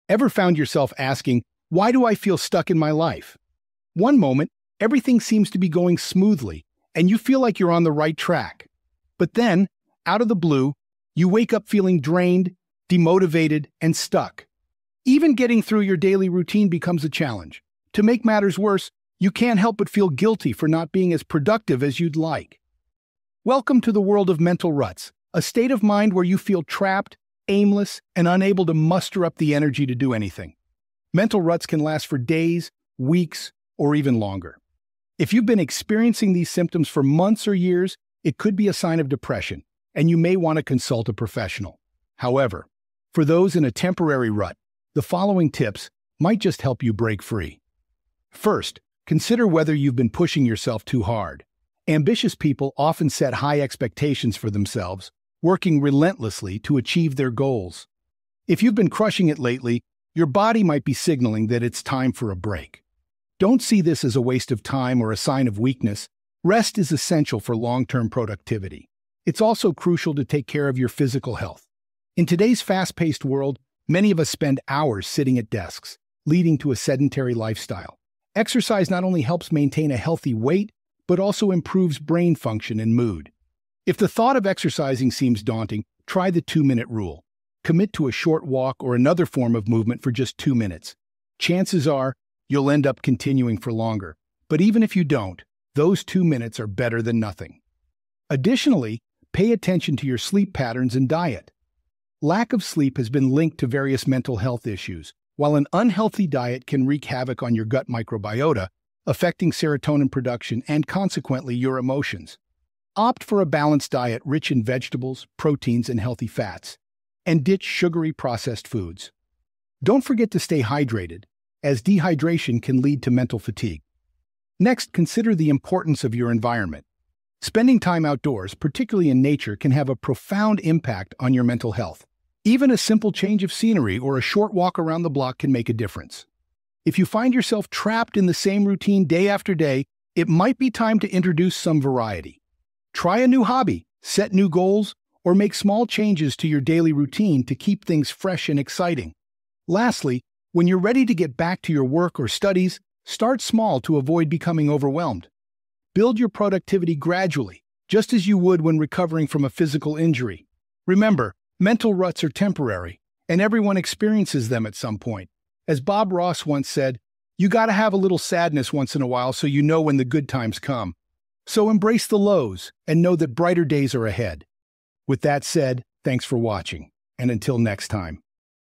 Ever found yourself asking, why do I feel stuck in my life? One moment, everything seems to be going smoothly, and you feel like you're on the right track. But then, out of the blue, you wake up feeling drained, demotivated, and stuck. Even getting through your daily routine becomes a challenge. To make matters worse, you can't help but feel guilty for not being as productive as you'd like. Welcome to the world of mental ruts, a state of mind where you feel trapped, aimless, and unable to muster up the energy to do anything. Mental ruts can last for days, weeks, or even longer. If you've been experiencing these symptoms for months or years, it could be a sign of depression, and you may want to consult a professional. However, for those in a temporary rut, the following tips might just help you break free. First, consider whether you've been pushing yourself too hard. Ambitious people often set high expectations for themselves, working relentlessly to achieve their goals. If you've been crushing it lately, your body might be signaling that it's time for a break. Don't see this as a waste of time or a sign of weakness. Rest is essential for long-term productivity. It's also crucial to take care of your physical health. In today's fast-paced world, many of us spend hours sitting at desks, leading to a sedentary lifestyle. Exercise not only helps maintain a healthy weight, but also improves brain function and mood. If the thought of exercising seems daunting, try the 2-minute rule. Commit to a short walk or another form of movement for just 2 minutes. Chances are, you'll end up continuing for longer. But even if you don't, those 2 minutes are better than nothing. Additionally, pay attention to your sleep patterns and diet. Lack of sleep has been linked to various mental health issues, while an unhealthy diet can wreak havoc on your gut microbiota, affecting serotonin production and consequently your emotions. Opt for a balanced diet rich in vegetables, proteins, and healthy fats, and ditch sugary processed foods. Don't forget to stay hydrated, as dehydration can lead to mental fatigue. Next, consider the importance of your environment. Spending time outdoors, particularly in nature, can have a profound impact on your mental health. Even a simple change of scenery or a short walk around the block can make a difference. If you find yourself trapped in the same routine day after day, it might be time to introduce some variety. Try a new hobby, set new goals, or make small changes to your daily routine to keep things fresh and exciting. Lastly, when you're ready to get back to your work or studies, start small to avoid becoming overwhelmed. Build your productivity gradually, just as you would when recovering from a physical injury. Remember, mental ruts are temporary, and everyone experiences them at some point. As Bob Ross once said, you gotta have a little sadness once in a while so you know when the good times come. So embrace the lows and know that brighter days are ahead. With that said, thanks for watching, and until next time.